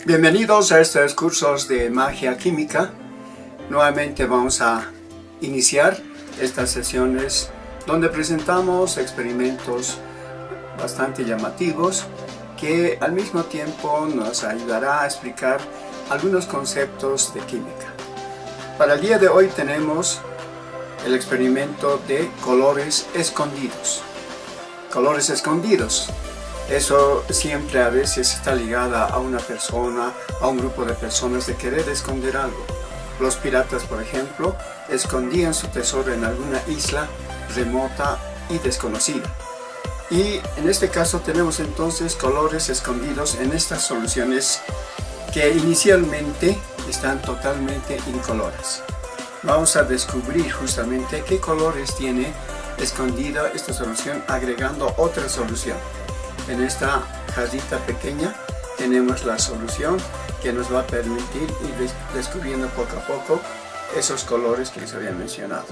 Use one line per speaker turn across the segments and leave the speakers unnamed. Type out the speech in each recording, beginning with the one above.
Bienvenidos a estos cursos de magia química. Nuevamente vamos a iniciar estas sesiones donde presentamos experimentos bastante llamativos que al mismo tiempo nos ayudará a explicar algunos conceptos de química. Para el día de hoy tenemos el experimento de colores escondidos. Colores escondidos. Eso siempre a veces está ligada a una persona, a un grupo de personas de querer esconder algo. Los piratas, por ejemplo, escondían su tesoro en alguna isla remota y desconocida. Y en este caso tenemos entonces colores escondidos en estas soluciones que inicialmente están totalmente incoloras. Vamos a descubrir justamente qué colores tiene escondida esta solución agregando otra solución. En esta jarrita pequeña tenemos la solución que nos va a permitir ir descubriendo poco a poco esos colores que les había mencionado.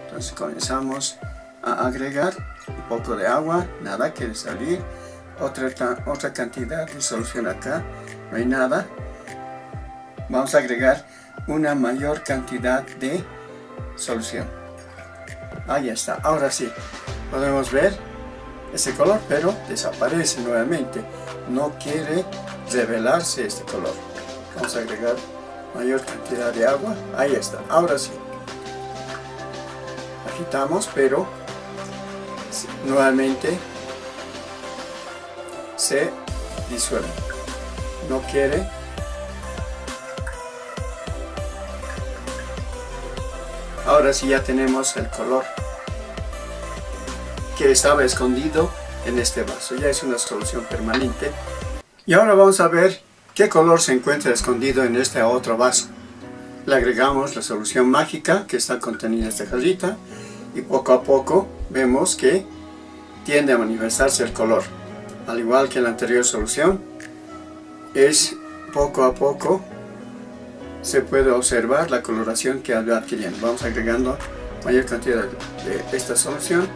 Entonces comenzamos a agregar un poco de agua, nada quiere salir, otra cantidad de solución acá, no hay nada. Vamos a agregar una mayor cantidad de solución. Ahí está, ahora sí, podemos ver ese color, pero desaparece nuevamente. No quiere revelarse este color. Vamos a agregar mayor cantidad de agua. Ahí está, ahora sí. Agitamos, pero nuevamente se disuelve. No quiere. Ahora sí ya tenemos el color que estaba escondido en este vaso. Ya es una solución permanente. Y ahora vamos a ver qué color se encuentra escondido en este otro vaso. Le agregamos la solución mágica que está contenida en esta jarrita y poco a poco vemos que tiende a manifestarse el color. Al igual que en la anterior solución, es poco a poco se puede observar la coloración que va adquiriendo. Vamos agregando mayor cantidad de esta solución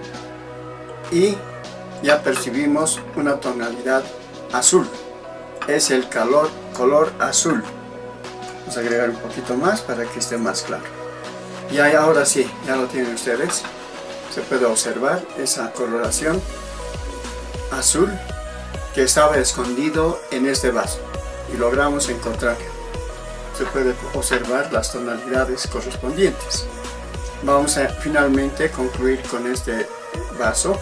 y ya percibimos una tonalidad azul. Es el color azul. Vamos a agregar un poquito más para que esté más claro. Y ahora sí, ya lo tienen ustedes. Se puede observar esa coloración azul que estaba escondido en este vaso. Y logramos encontrar. Se puede observar las tonalidades correspondientes. Vamos a finalmente concluir con este vaso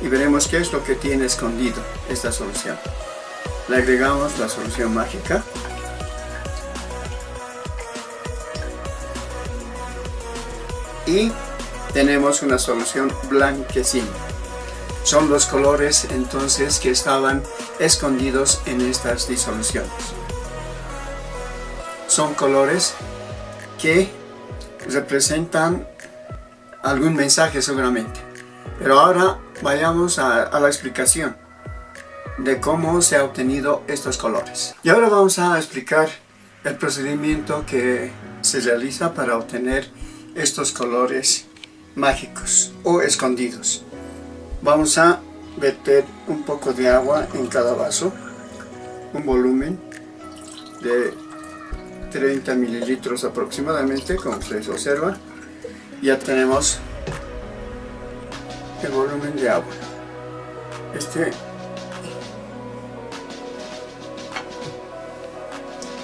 y veremos qué es lo que tiene escondido esta solución. Le agregamos la solución mágica y tenemos una solución blanquecina. Son los colores entonces que estaban escondidos en estas disoluciones. Son colores que representan algún mensaje seguramente. Pero ahora vayamos a la explicación de cómo se ha obtenido estos colores. Y ahora vamos a explicar el procedimiento que se realiza para obtener estos colores mágicos o escondidos. Vamos a verter un poco de agua en cada vaso, un volumen de 30 mililitros aproximadamente, como ustedes observan. Ya tenemos el volumen de agua.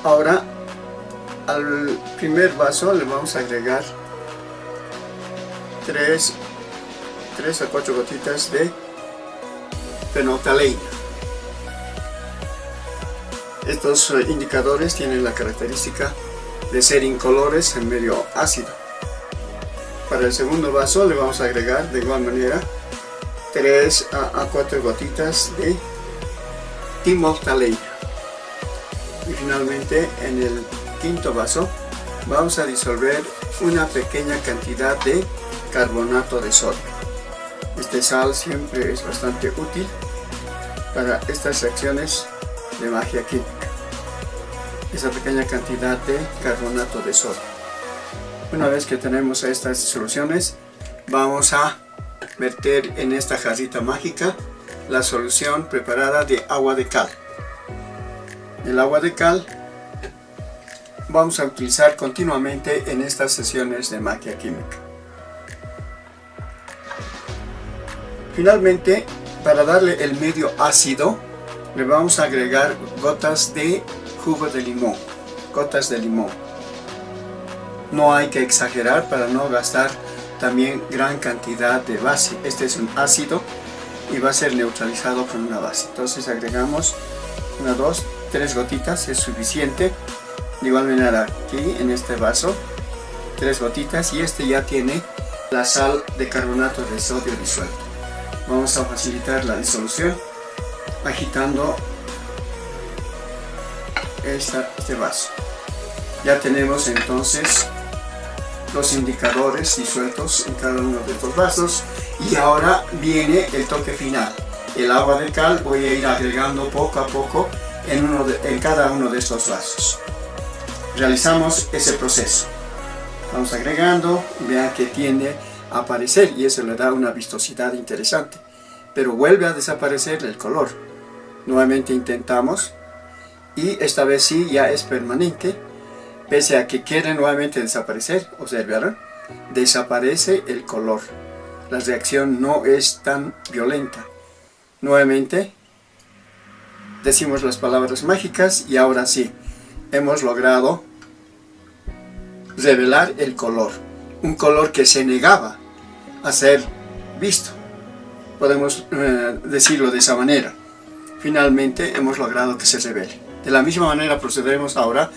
Ahora al primer vaso le vamos a agregar 3 a 4 gotitas de fenolftaleína. Estos indicadores tienen la característica de ser incolores en medio ácido. Para el segundo vaso le vamos a agregar de igual manera 3 a 4 gotitas de timolftaleína. Y finalmente en el quinto vaso vamos a disolver una pequeña cantidad de carbonato de sodio. Este sal siempre es bastante útil para estas reacciones de magia química. Esa pequeña cantidad de carbonato de sodio. Una vez que tenemos estas soluciones, vamos a verter en esta jarrita mágica la solución preparada de agua de cal. El agua de cal vamos a utilizar continuamente en estas sesiones de magia química. Finalmente, para darle el medio ácido, le vamos a agregar gotas de jugo de limón, gotas de limón. No hay que exagerar para no gastar también gran cantidad de base. Este es un ácido y va a ser neutralizado con una base. Entonces agregamos 1, 2, 3 gotitas, es suficiente. De igual manera aquí en este vaso 3 gotitas, y este ya tiene la sal de carbonato de sodio disuelto. Vamos a facilitar la disolución agitando este vaso. Ya tenemos entonces los indicadores disueltos en cada uno de estos vasos, y ahora viene el toque final. El agua de cal voy a ir agregando poco a poco en cada uno de estos vasos. Realizamos ese proceso. Vamos agregando, vean que tiende a aparecer y eso le da una vistosidad interesante, pero vuelve a desaparecer el color. Nuevamente intentamos y esta vez sí ya es permanente, pese a que quiere nuevamente desaparecer. Observaron, desaparece el color, la reacción no es tan violenta. Nuevamente decimos las palabras mágicas y ahora sí hemos logrado revelar el color, un color que se negaba a ser visto, podemos decirlo de esa manera. Finalmente hemos logrado que se revele. De la misma manera procederemos ahora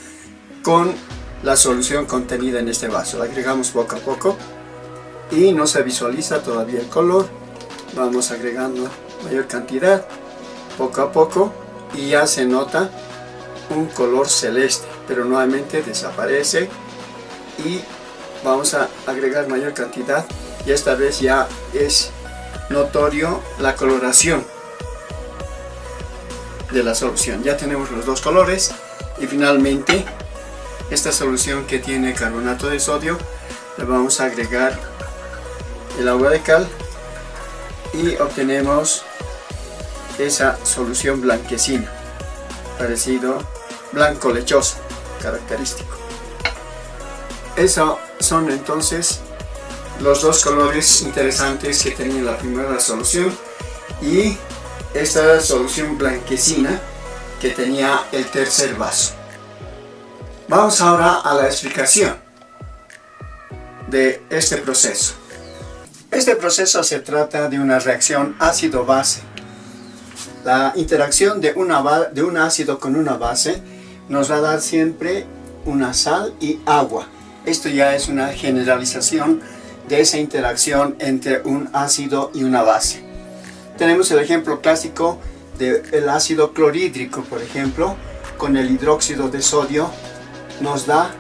con la solución contenida en este vaso. La agregamos poco a poco y no se visualiza todavía el color. Vamos agregando mayor cantidad poco a poco y ya se nota un color celeste, pero nuevamente desaparece, y vamos a agregar mayor cantidad y esta vez ya es notorio la coloración de la solución. Ya tenemos los dos colores y finalmente esta solución que tiene carbonato de sodio, le vamos a agregar el agua de cal y obtenemos esa solución blanquecina, parecido blanco lechoso, característico. Esos son entonces los dos colores interesantes que tenía la primera solución y esta solución blanquecina que tenía el tercer vaso. Vamos ahora a la explicación de este proceso. Este proceso se trata de una reacción ácido-base. La interacción de un ácido con una base nos va a dar siempre una sal y agua. Esto ya es una generalización de esa interacción entre un ácido y una base. Tenemos el ejemplo clásico del ácido clorhídrico, por ejemplo, con el hidróxido de sodio nos da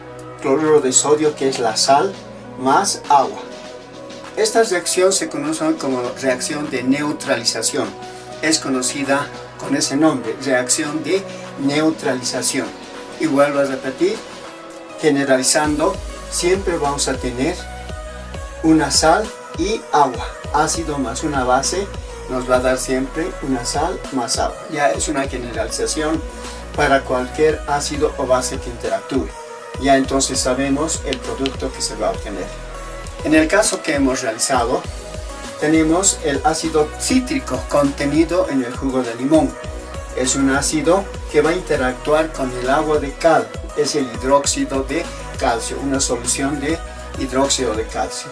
cloruro de sodio, que es la sal más agua. Esta reacción se conoce como reacción de neutralización. Es conocida con ese nombre, reacción de neutralización. Y vuelvo a repetir, generalizando, siempre vamos a tener una sal y agua. Ácido más una base nos va a dar siempre una sal más agua. Ya es una generalización para cualquier ácido o base que interactúe. Ya entonces sabemos el producto que se va a obtener. En el caso que hemos realizado, tenemos el ácido cítrico contenido en el jugo de limón. Es un ácido que va a interactuar con el agua de cal, es el hidróxido de calcio, una solución de hidróxido de calcio.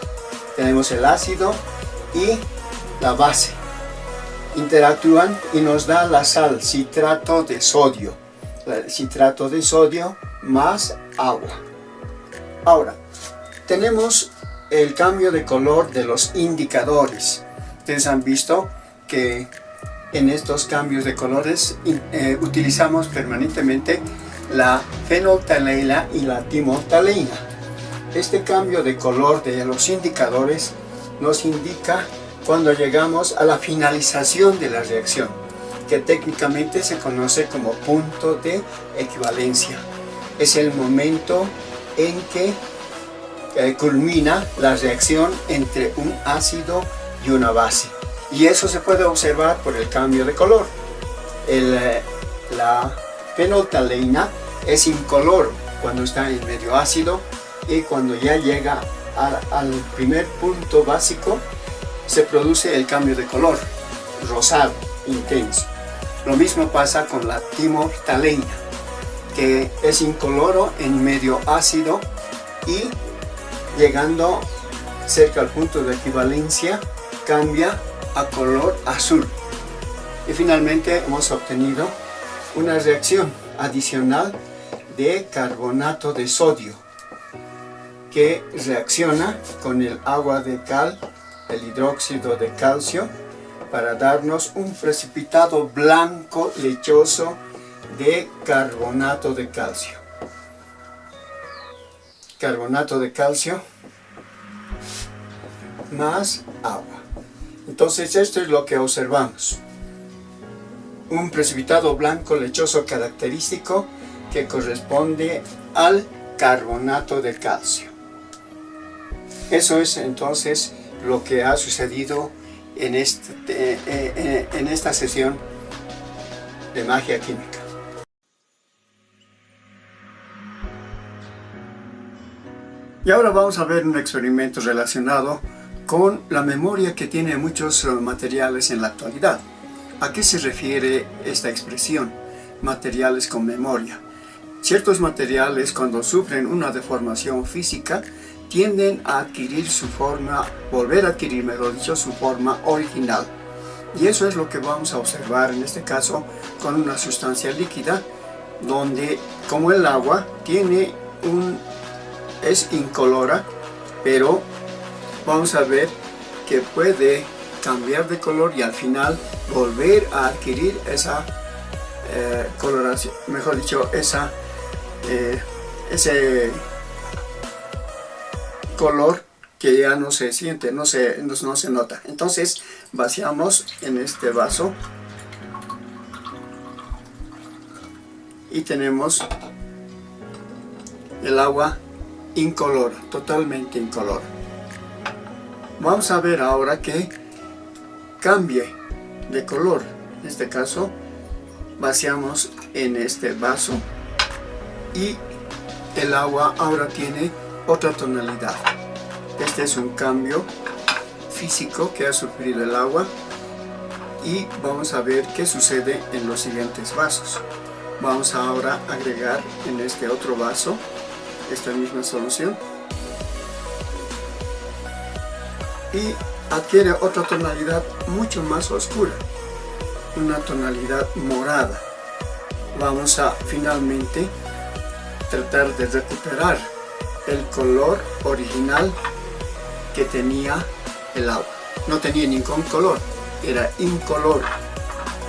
Tenemos el ácido y la base. Interactúan y nos da la sal, citrato de sodio. El citrato de sodio más agua. Ahora, tenemos el cambio de color de los indicadores. Ustedes han visto que en estos cambios de colores utilizamos permanentemente la fenolftaleína y la timolftaleína. Este cambio de color de los indicadores nos indica cuando llegamos a la finalización de la reacción, que técnicamente se conoce como punto de equivalencia. Es el momento en que culmina la reacción entre un ácido y una base, y eso se puede observar por el cambio de color. La fenolftaleína es incoloro cuando está en medio ácido, y cuando ya llega al primer punto básico se produce el cambio de color, rosado, intenso. Lo mismo pasa con la timoftalina, que es incoloro en medio ácido y llegando cerca al punto de equivalencia cambia a color azul. Y finalmente hemos obtenido una reacción adicional de carbonato de sodio que reacciona con el agua de cal, el hidróxido de calcio, para darnos un precipitado blanco lechoso de carbonato de calcio. Carbonato de calcio más agua. Entonces esto es lo que observamos. Un precipitado blanco lechoso característico que corresponde al carbonato de calcio. Eso es entonces lo que ha sucedido en esta sesión de magia química. Y ahora vamos a ver un experimento relacionado con la memoria que tiene muchos materiales en la actualidad. ¿A qué se refiere esta expresión? Materiales con memoria. Ciertos materiales, cuando sufren una deformación física, tienden a adquirir su forma, volver a adquirir, mejor dicho, su forma original. Y eso es lo que vamos a observar en este caso con una sustancia líquida, donde, como el agua, es incolora, pero vamos a ver que puede cambiar de color y al final volver a adquirir esa coloración, mejor dicho, ese color que ya no se siente, no se nota. Entonces vaciamos en este vaso y tenemos el agua incolora, totalmente incolora. Vamos a ver ahora que cambie de color. En este caso vaciamos en este vaso y el agua ahora tiene otra tonalidad. Este es un cambio físico que ha sufrido el agua, y vamos a ver qué sucede en los siguientes vasos. Vamos ahora a agregar en este otro vaso esta misma solución y adquiere otra tonalidad mucho más oscura, una tonalidad morada. Vamos a finalmente tratar de recuperar el color original que tenía el agua. No tenía ningún color, era incoloro.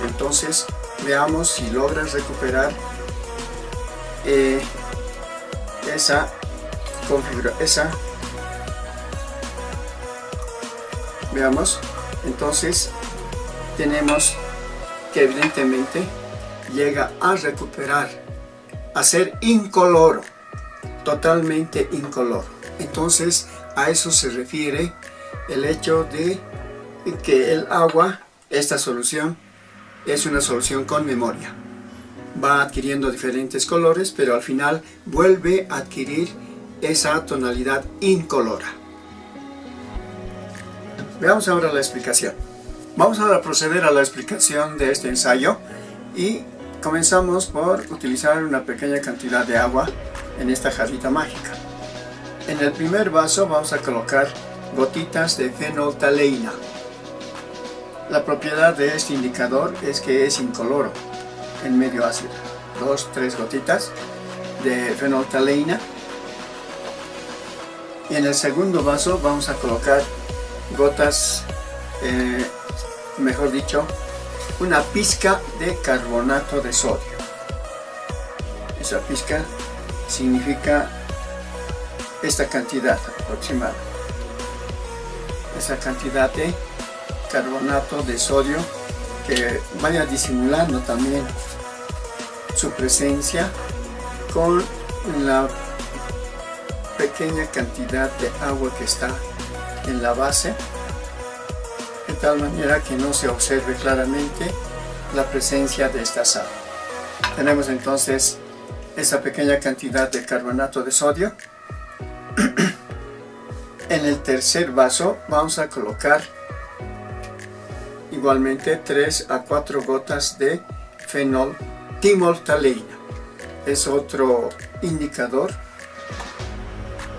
Entonces veamos si logras recuperar esa configuración. Veamos, entonces tenemos que evidentemente llega a recuperar, a ser incoloro, totalmente incoloro. Entonces a eso se refiere el hecho de que el agua, esta solución, es una solución con memoria. Va adquiriendo diferentes colores, pero al final vuelve a adquirir esa tonalidad incolora. Veamos ahora la explicación. Vamos ahora a proceder a la explicación de este ensayo y comenzamos por utilizar una pequeña cantidad de agua en esta jarrita mágica. En el primer vaso vamos a colocar gotitas de fenolftaleína. La propiedad de este indicador es que es incoloro en medio ácido. 2-3 gotitas de fenolftaleína. Y en el segundo vaso vamos a colocar gotas, mejor dicho, una pizca de carbonato de sodio. Esa pizca significa esta cantidad aproximada. Esa cantidad de carbonato de sodio que vaya disimulando también su presencia con la pequeña cantidad de agua que está en la base, de tal manera que no se observe claramente la presencia de esta sal. Tenemos entonces esa pequeña cantidad de carbonato de sodio. En el tercer vaso vamos a colocar igualmente 3 a 4 gotas de fenoltimoltaleína. Es otro indicador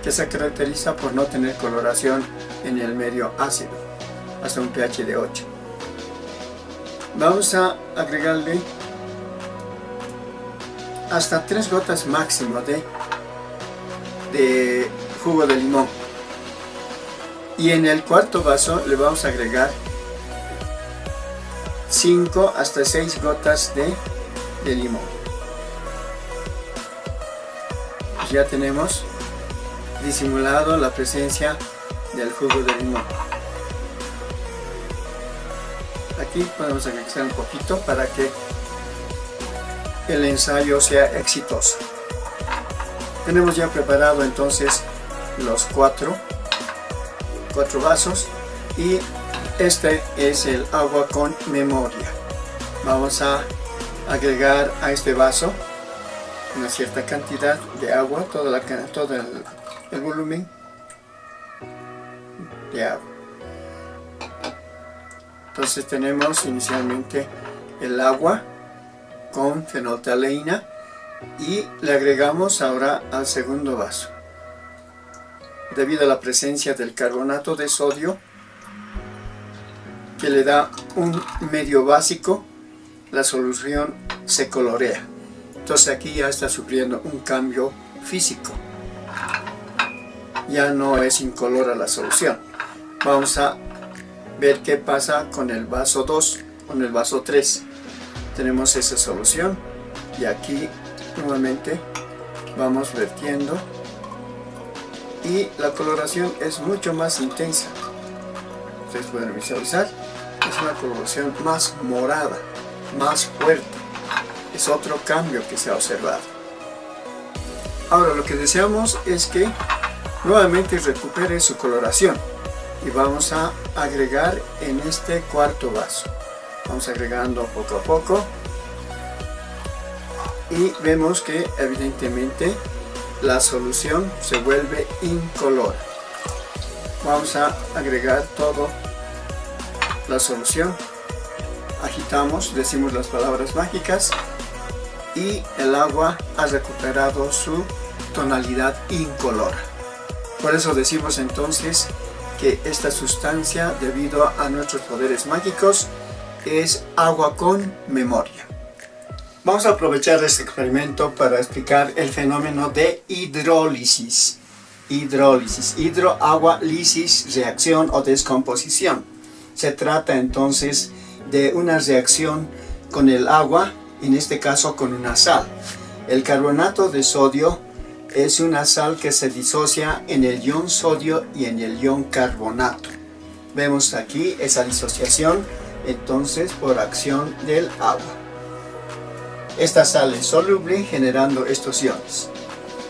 que se caracteriza por no tener coloración en el medio ácido, hasta un pH de 8. Vamos a agregarle hasta 3 gotas máximo de jugo de limón. Y en el cuarto vaso le vamos a agregar 5 hasta 6 gotas de limón. Ya tenemos disimulado la presencia del jugo de limón. Aquí podemos agregar un poquito para que el ensayo sea exitoso. Tenemos ya preparado entonces los cuatro vasos y este es el agua con memoria. Vamos a agregar a este vaso una cierta cantidad de agua, todo el volumen de agua. Entonces tenemos inicialmente el agua con fenoltaleína y le agregamos ahora al segundo vaso. Debido a la presencia del carbonato de sodio, que le da un medio básico, la solución se colorea. Entonces aquí ya está sufriendo un cambio físico. Ya no es incolora la solución. Vamos a ver qué pasa con el vaso 2, con el vaso 3. Tenemos esa solución y aquí nuevamente vamos vertiendo y la coloración es mucho más intensa. Ustedes pueden visualizar, es una coloración más morada, más fuerte. Es otro cambio que se ha observado. Ahora lo que deseamos es que nuevamente recupere su coloración y vamos a agregar en este cuarto vaso. Vamos agregando poco a poco y vemos que evidentemente la solución se vuelve incolora. Vamos a agregar toda la solución, agitamos, decimos las palabras mágicas y el agua ha recuperado su tonalidad incolora. Por eso decimos entonces que esta sustancia, debido a nuestros poderes mágicos, es agua con memoria. Vamos a aprovechar este experimento para explicar el fenómeno de hidrólisis. Hidro, agua, lisis, reacción o descomposición. Se trata entonces de una reacción con el agua, en este caso con una sal. El carbonato de sodio es una sal que se disocia en el ion sodio y en el ion carbonato. Vemos aquí esa disociación entonces por acción del agua. Esta sal es soluble generando estos iones.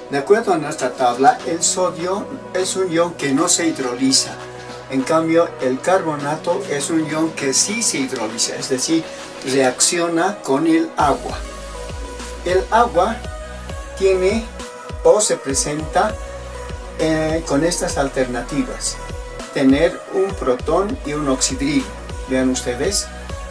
De acuerdo a nuestra tabla, el sodio es un ion que no se hidroliza. En cambio, el carbonato es un ion que sí se hidroliza, es decir, reacciona con el agua. El agua tiene o se presenta con estas alternativas: tener un protón y un oxidrilo. Vean ustedes,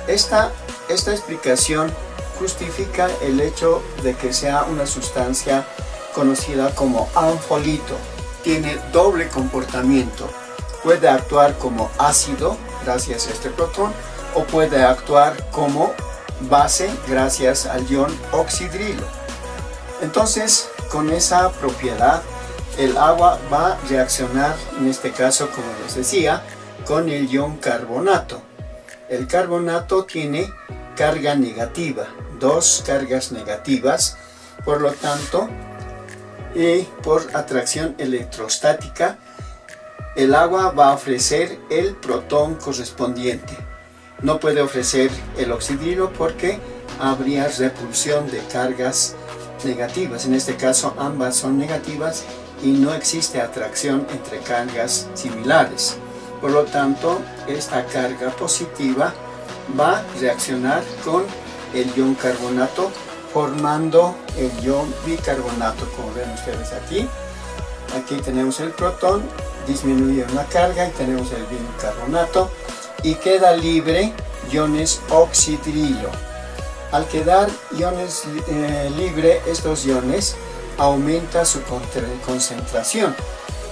esta explicación justifica el hecho de que sea una sustancia conocida como anfolito. Tiene doble comportamiento. Puede actuar como ácido gracias a este protón o puede actuar como base gracias al ion oxidrilo. Entonces, con esa propiedad, el agua va a reaccionar, en este caso, como les decía, con el ion carbonato. El carbonato tiene carga negativa, 2 cargas negativas, por lo tanto, por atracción electrostática, el agua va a ofrecer el protón correspondiente. No puede ofrecer el oxidrilo porque habría repulsión de cargas negativas. En este caso ambas son negativas y no existe atracción entre cargas similares. Por lo tanto, esta carga positiva va a reaccionar con el ion carbonato formando el ion bicarbonato, como ven ustedes aquí. Aquí tenemos el protón, disminuye una carga y tenemos el bicarbonato y queda libre iones oxidrilo. Al quedar iones libre, estos iones aumenta su concentración.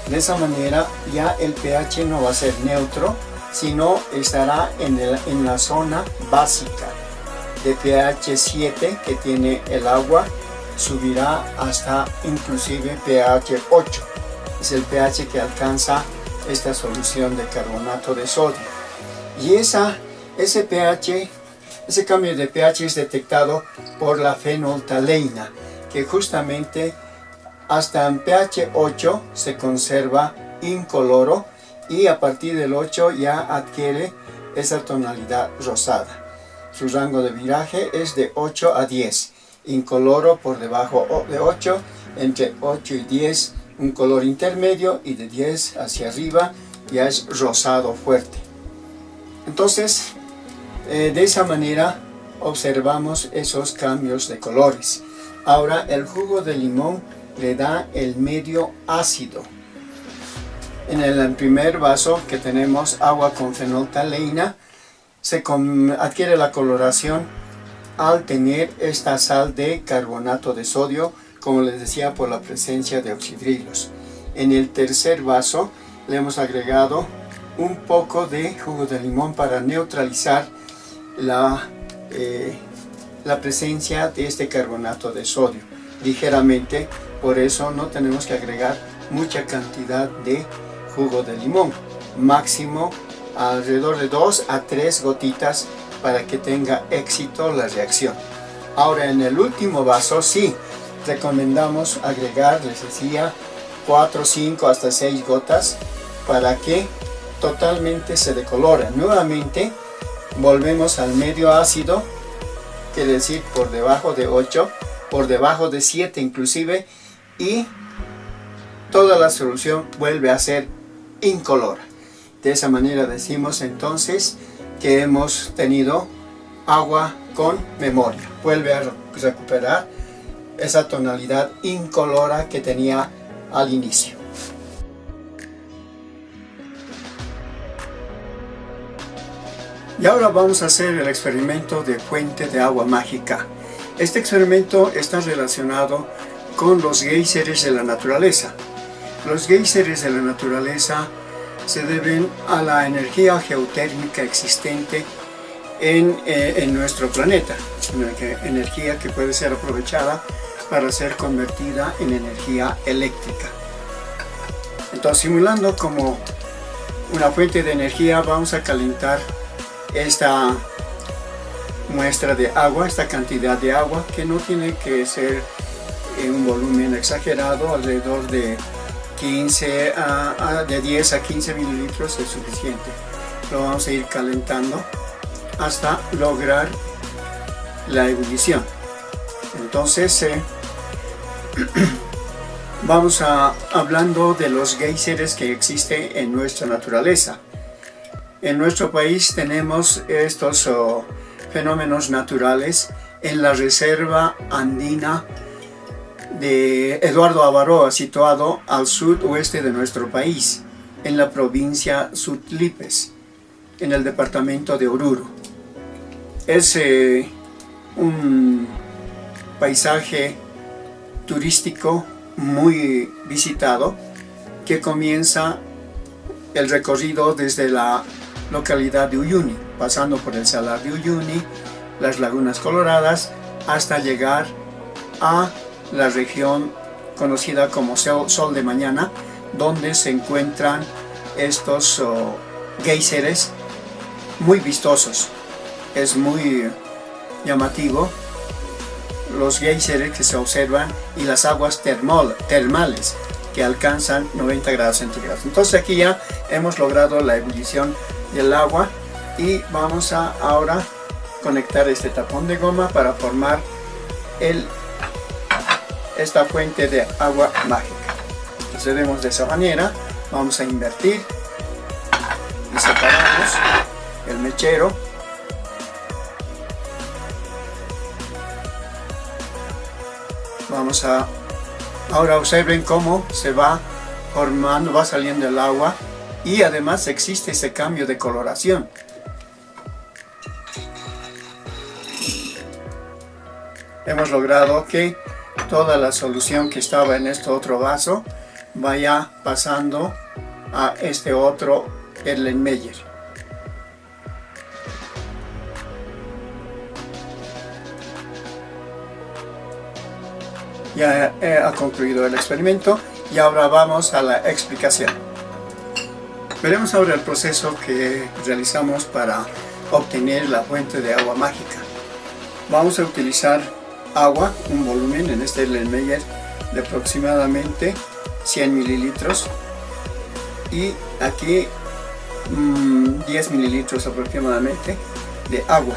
De esa manera ya el pH no va a ser neutro, sino estará en la zona básica de pH 7 que tiene el agua, subirá hasta inclusive pH 8. Es el pH que alcanza esta solución de carbonato de sodio. Y ese cambio de pH es detectado por la fenolftaleína, que justamente hasta en pH 8 se conserva incoloro y a partir del 8 ya adquiere esa tonalidad rosada. Su rango de viraje es de 8 a 10, incoloro por debajo de 8, entre 8 y 10 un color intermedio y de 10 hacia arriba ya es rosado fuerte. Entonces, de esa manera observamos esos cambios de colores. Ahora el jugo de limón le da el medio ácido. En el primer vaso que tenemos agua con fenolftaleína, se adquiere la coloración al tener esta sal de carbonato de sodio, como les decía, por la presencia de oxidrilos. En el tercer vaso le hemos agregado un poco de jugo de limón para neutralizar la presencia de este carbonato de sodio ligeramente. Por eso no tenemos que agregar mucha cantidad de jugo de limón, máximo alrededor de 2 a 3 gotitas para que tenga éxito la reacción. Ahora en el último vaso sí recomendamos agregar, les decía, 4, 5 hasta 6 gotas para que totalmente se decolore. Nuevamente volvemos al medio ácido, quiere decir por debajo de 8, por debajo de 7 inclusive, y toda la solución vuelve a ser incolora. De esa manera decimos entonces que hemos tenido agua con memoria. Vuelve a recuperar esa tonalidad incolora que tenía al inicio. Y ahora vamos a hacer el experimento de fuente de agua mágica. Este experimento está relacionado con los géiseres de la naturaleza. Los géiseres de la naturaleza se deben a la energía geotérmica existente en nuestro planeta, una energía que puede ser aprovechada para ser convertida en energía eléctrica. Entonces, simulando como una fuente de energía, vamos a calentar esta muestra de agua, esta cantidad de agua, que no tiene que ser en un volumen exagerado, alrededor de 10 a 15 mililitros es suficiente. Lo vamos a ir calentando hasta lograr la ebullición. Entonces vamos hablando de los géiseres que existen en nuestra naturaleza. En nuestro país tenemos estos fenómenos naturales en la reserva andina de Eduardo Avaroa, situado al sudoeste de nuestro país, en la provincia Sutlipes, en el departamento de Oruro. Es un paisaje turístico muy visitado, que comienza el recorrido desde la localidad de Uyuni, pasando por el Salar de Uyuni, las Lagunas Coloradas, hasta llegar a la región conocida como Sol de Mañana, donde se encuentran estos géiseres muy vistosos. Es muy llamativo los géiseres que se observan y las aguas termales que alcanzan 90 grados centígrados. Entonces aquí ya hemos logrado la ebullición del agua y vamos a ahora conectar este tapón de goma para formar esta fuente de agua mágica. Procedemos de esa manera, vamos a invertir y separamos el mechero. Ahora observen cómo se va formando, va saliendo el agua, y además existe ese cambio de coloración. Hemos logrado que toda la solución que estaba en este otro vaso vaya pasando a este otro Erlenmeyer. Ya ha concluido el experimento y ahora vamos a la explicación. Veremos ahora el proceso que realizamos para obtener la fuente de agua mágica. Vamos a utilizar agua, un volumen en este Erlenmeyer de aproximadamente 100 mililitros, y aquí 10 mililitros aproximadamente de agua.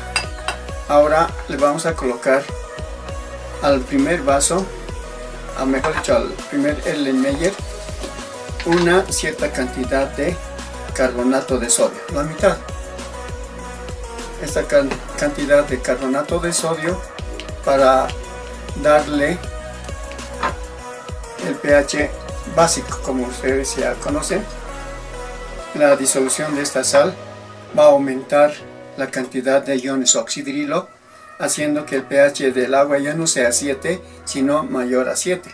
Ahora le vamos a colocar al primer vaso, mejor dicho al primer Erlenmeyer, una cierta cantidad de carbonato de sodio, la mitad. Esta cantidad de carbonato de sodio para darle el pH básico, como ustedes ya conocen. La disolución de esta sal va a aumentar la cantidad de iones oxidrilo, haciendo que el pH del agua ya no sea 7, sino mayor a 7.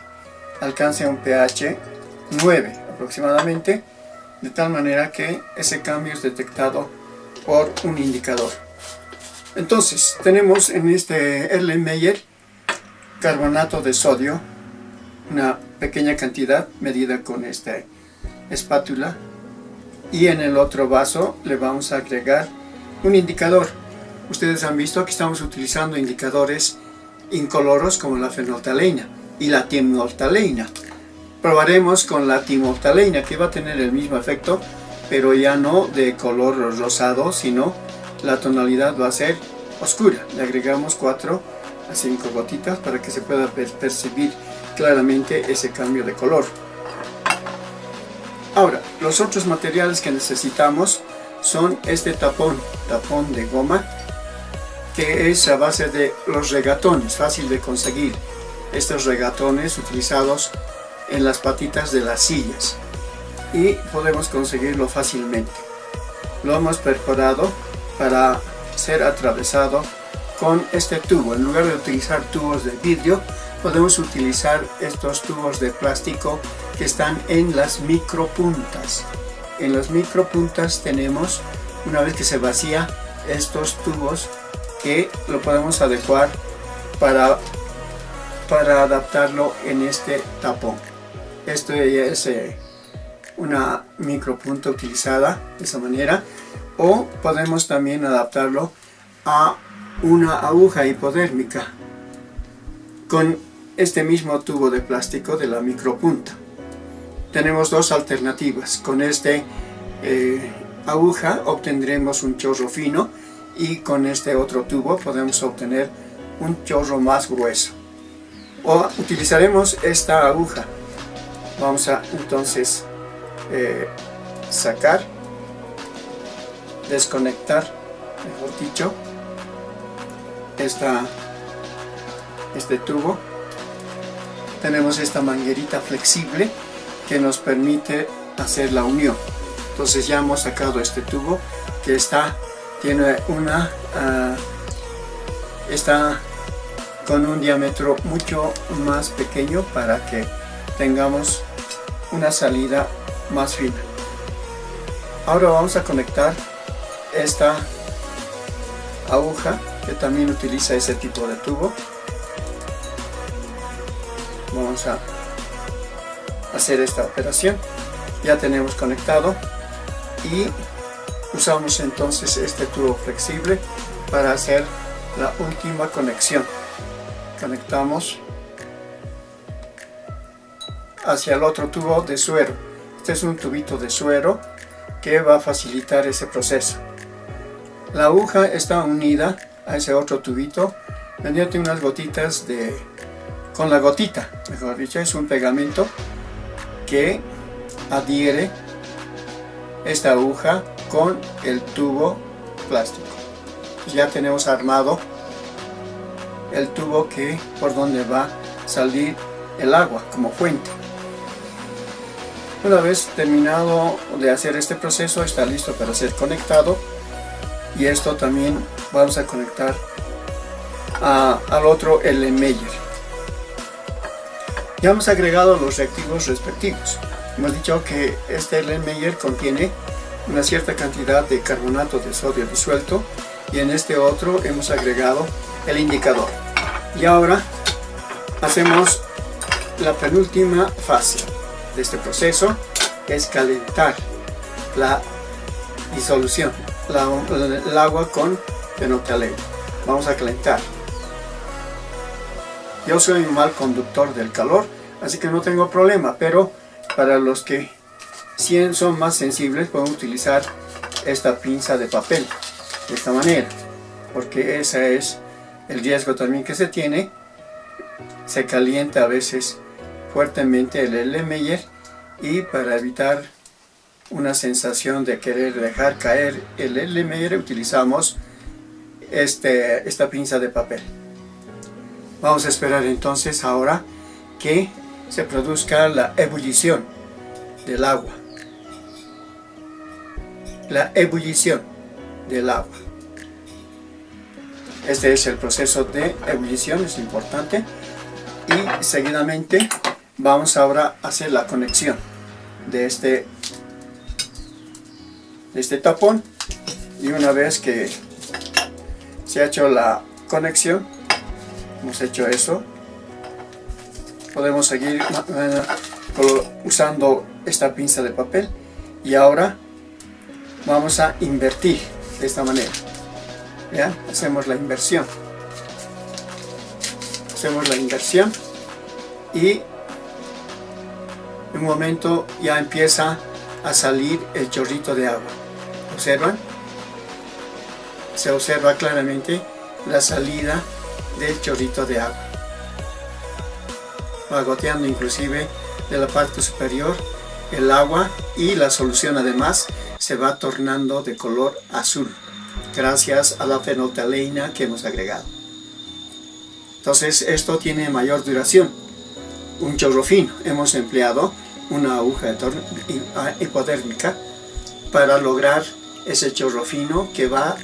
Alcance un pH 9 aproximadamente, de tal manera que ese cambio es detectado por un indicador. Entonces, tenemos en este Erlenmeyer carbonato de sodio, una pequeña cantidad medida con esta espátula, y en el otro vaso le vamos a agregar un indicador. Ustedes han visto que estamos utilizando indicadores incoloros como la fenolftaleína y la timolftaleína. Probaremos con la timolftaleína, que va a tener el mismo efecto, pero ya no de color rosado, sino la tonalidad va a ser oscura. Le agregamos 4 a 5 gotitas para que se pueda percibir claramente ese cambio de color. Ahora, los otros materiales que necesitamos son este tapón de goma, que es a base de los regatones, fácil de conseguir. Estos regatones utilizados en las patitas de las sillas, y podemos conseguirlo fácilmente. Lo hemos perforado para ser atravesado con este tubo. En lugar de utilizar tubos de vidrio, podemos utilizar estos tubos de plástico que están en las micropuntas. En las micropuntas tenemos, una vez que se vacía, estos tubos que lo podemos adecuar para adaptarlo en este tapón. Esto es una micropunta utilizada de esa manera, o podemos también adaptarlo a una aguja hipodérmica con este mismo tubo de plástico de la micropunta. Tenemos dos alternativas. Con este aguja obtendremos un chorro fino, y con este otro tubo podemos obtener un chorro más grueso. O utilizaremos esta aguja. Vamos a entonces sacar, desconectar, mejor dicho, este tubo. Tenemos esta manguerita flexible que nos permite hacer la unión. Entonces ya hemos sacado este tubo que está con un diámetro mucho más pequeño para que tengamos una salida más fina. Ahora vamos a conectar esta aguja que también utiliza ese tipo de tubo. Vamos a hacer esta operación. Ya tenemos conectado, y usamos entonces este tubo flexible para hacer la última conexión. Conectamos hacia el otro tubo de suero. Este es un tubito de suero que va a facilitar ese proceso. La aguja está unida a ese otro tubito mediante unas gotitas con la gotita, mejor dicho, es un pegamento que adhiere esta aguja con el tubo plástico. Ya tenemos armado el tubo por donde va salir el agua como fuente. Una vez terminado de hacer este proceso, está listo para ser conectado, y esto también vamos a conectar al otro Erlenmeyer. Ya hemos agregado los reactivos respectivos. Hemos dicho que este Erlenmeyer contiene una cierta cantidad de carbonato de sodio disuelto, y en este otro hemos agregado el indicador. Y ahora hacemos la penúltima fase de este proceso, que es calentar la disolución, el agua con fenolftaleína. Vamos a calentar. Yo soy un mal conductor del calor, así que no tengo problema, pero para los que sí son más sensibles, pueden utilizar esta pinza de papel de esta manera, porque ese es el riesgo también que se tiene. Se calienta a veces fuertemente el Erlenmeyer, y para evitar una sensación de querer dejar caer el Erlenmeyer utilizamos esta pinza de papel. Vamos a esperar entonces ahora que se produzca la ebullición del agua. La ebullición del agua. Este es el proceso de ebullición, es importante. Y seguidamente vamos ahora a hacer la conexión de este tapón. Y una vez que se ha hecho la conexión, hemos hecho eso, podemos seguir usando esta pinza de papel, y ahora vamos a invertir de esta manera. ¿Ya? Hacemos la inversión y en un momento ya empieza a salir el chorrito de agua. ¿Observan? Se observa claramente la salida del chorrito de agua. Va goteando inclusive de la parte superior el agua, y la solución además se va tornando de color azul gracias a la fenolftaleína que hemos agregado. Entonces esto tiene mayor duración. Un chorro fino. Hemos empleado una aguja hipodérmica para lograr ese chorro fino que va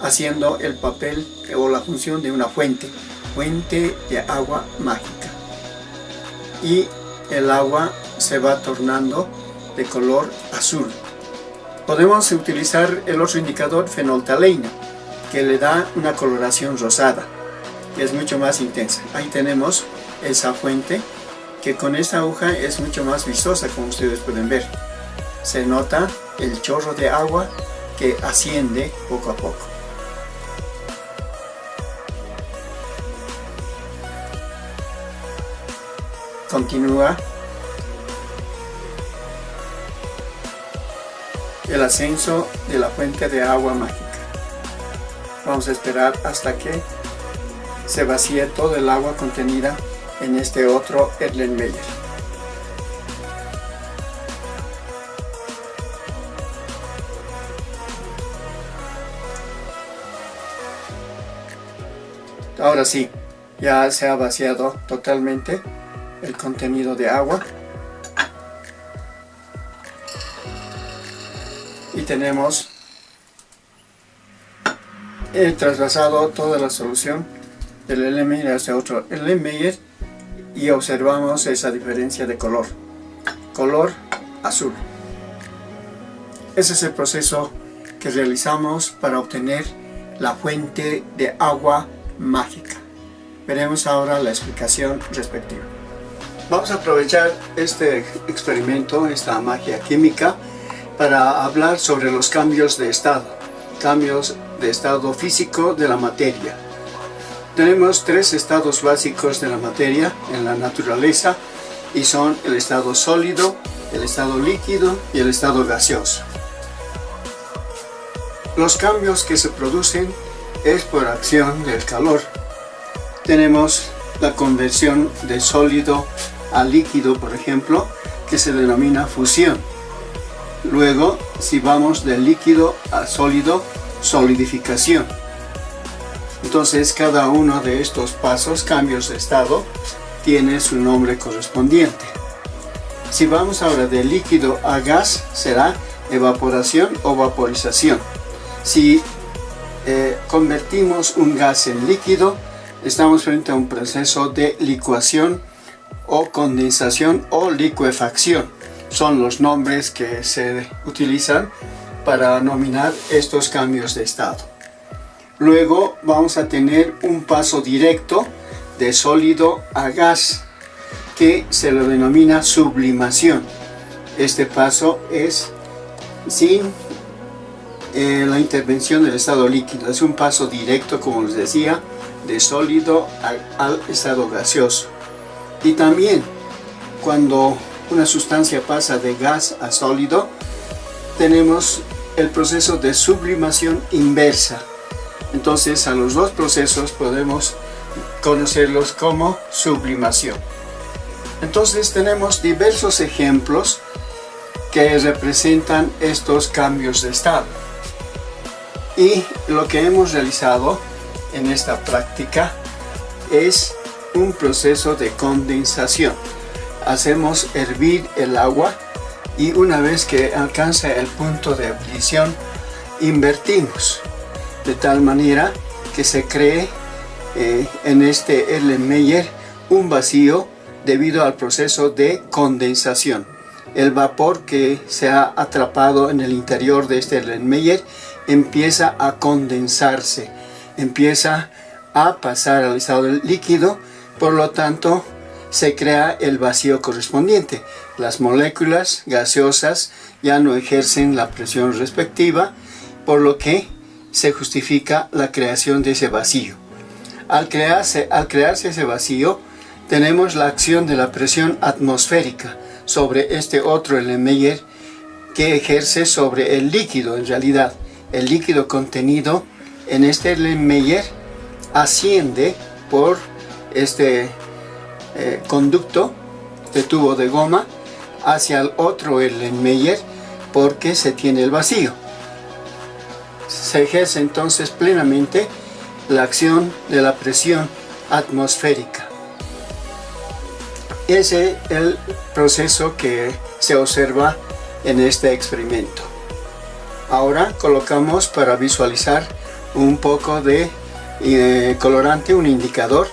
haciendo el papel o la función de una fuente de agua mágica, y el agua se va tornando de color azul. Podemos utilizar el otro indicador, fenolftaleína, que le da una coloración rosada, que es mucho más intensa. Ahí tenemos esa fuente, que con esta aguja es mucho más vistosa, como ustedes pueden ver. Se nota el chorro de agua que asciende poco a poco. Continúa el ascenso de la fuente de agua mágica. Vamos a esperar hasta que se vacíe todo el agua contenida en este otro Erlenmeyer. Ahora sí, ya se ha vaciado totalmente el contenido de agua, y tenemos trasvasado toda la solución del Erlenmeyer a este otro Erlenmeyer, y observamos esa diferencia de color azul. Ese es el proceso que realizamos para obtener la fuente de agua mágica. Veremos ahora la explicación respectiva. Vamos a aprovechar este experimento, esta magia química, para hablar sobre los cambios de estado físico de la materia. Tenemos tres estados básicos de la materia en la naturaleza, y son el estado sólido, el estado líquido y el estado gaseoso. Los cambios que se producen es por acción del calor. Tenemos la conversión de sólido a líquido, por ejemplo, que se denomina fusión. Luego, si vamos de líquido a sólido, solidificación. Entonces, cada uno de estos pasos, cambios de estado, tiene su nombre correspondiente. Si vamos ahora de líquido a gas, será evaporación o vaporización. Si convertimos un gas en líquido, estamos frente a un proceso de licuación o condensación o licuefacción. Son los nombres que se utilizan para nominar estos cambios de estado. Luego vamos a tener un paso directo de sólido a gas, que se lo denomina sublimación. Este paso es sin la intervención del estado líquido, es un paso directo, como les decía, de sólido al estado gaseoso. Y también cuando una sustancia pasa de gas a sólido, tenemos el proceso de sublimación inversa. Entonces a los dos procesos podemos conocerlos como sublimación. Entonces tenemos diversos ejemplos que representan estos cambios de estado. Y lo que hemos realizado en esta práctica es un proceso de condensación. Hacemos hervir el agua y una vez que alcanza el punto de ebullición, invertimos de tal manera que se cree en este Erlenmeyer un vacío debido al proceso de condensación. El vapor que se ha atrapado en el interior de este Erlenmeyer empieza a condensarse, empieza a pasar al estado líquido, por lo tanto se crea el vacío correspondiente. Las moléculas gaseosas ya no ejercen la presión respectiva, por lo que se justifica la creación de ese vacío. Al crearse ese vacío, tenemos la acción de la presión atmosférica sobre este otro Erlenmeyer que ejerce sobre el líquido. En realidad, el líquido contenido en este Erlenmeyer asciende por este conducto, este tubo de goma, hacia el otro Erlenmeyer porque se tiene el vacío. Se ejerce entonces plenamente la acción de la presión atmosférica. Ese es el proceso que se observa en este experimento. Ahora colocamos para visualizar un poco de colorante, un indicador,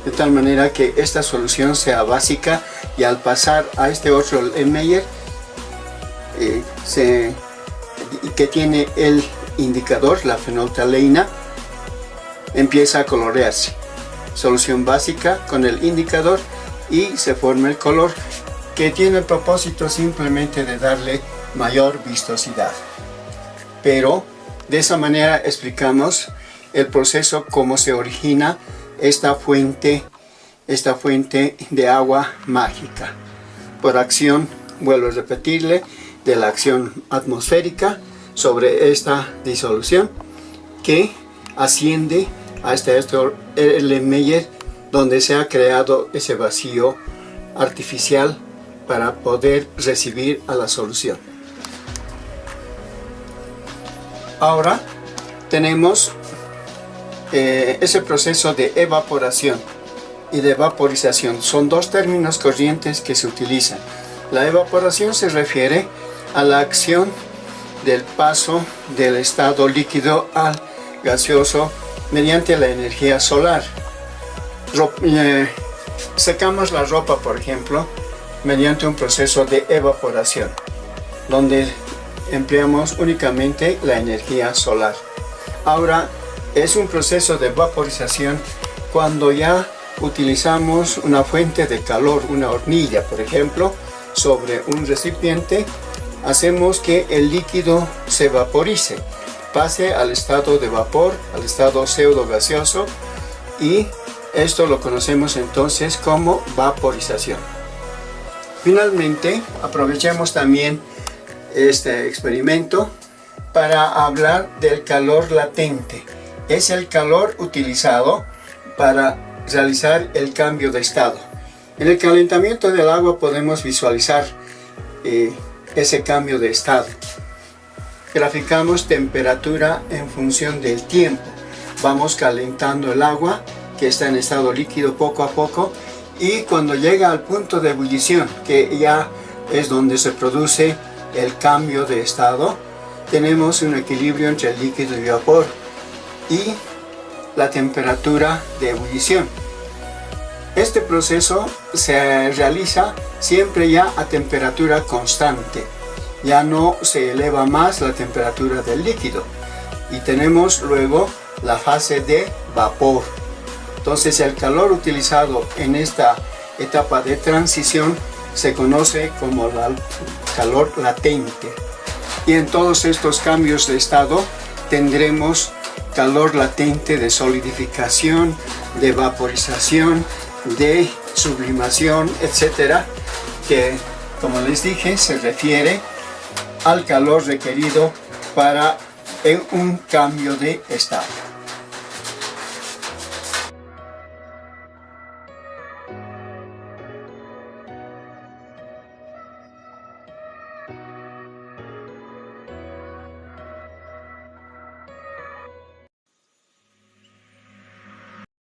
de tal manera que esta solución sea básica y al pasar a este otro Erlenmeyer que tiene el indicador, la fenolftaleína, empieza a colorearse. Solución básica con el indicador y se forma el color, que tiene el propósito simplemente de darle mayor vistosidad. Pero de esa manera explicamos el proceso, cómo se origina esta fuente de agua mágica, por acción, vuelvo a repetirle, de la acción atmosférica sobre esta disolución que asciende hasta este Erlenmeyer, donde se ha creado ese vacío artificial para poder recibir a la solución. Ahora tenemos ese proceso de evaporación y de vaporización. Son dos términos corrientes que se utilizan. La evaporación se refiere a la acción del paso del estado líquido al gaseoso mediante la energía solar. Secamos la ropa, por ejemplo, mediante un proceso de evaporación, donde empleamos únicamente la energía solar. Ahora es un proceso de vaporización cuando ya utilizamos una fuente de calor, una hornilla, por ejemplo, sobre un recipiente. Hacemos que el líquido se vaporice, pase al estado de vapor, al estado pseudo gaseoso, y esto lo conocemos entonces como vaporización. Finalmente, aprovechemos también este experimento para hablar del calor latente. Es el calor utilizado para realizar el cambio de estado. En el calentamiento del agua podemos visualizar ese cambio de estado. Graficamos temperatura en función del tiempo. Vamos calentando el agua que está en estado líquido poco a poco, y cuando llega al punto de ebullición, que ya es donde se produce el cambio de estado, tenemos un equilibrio entre el líquido y vapor y la temperatura de ebullición. Este proceso se realiza siempre ya a temperatura constante, ya no se eleva más la temperatura del líquido, y tenemos luego la fase de vapor. Entonces el calor utilizado en esta etapa de transición se conoce como el calor latente, y en todos estos cambios de estado tendremos calor latente de solidificación, de vaporización, de sublimación, etcétera, que, como les dije, se refiere al calor requerido para un cambio de estado.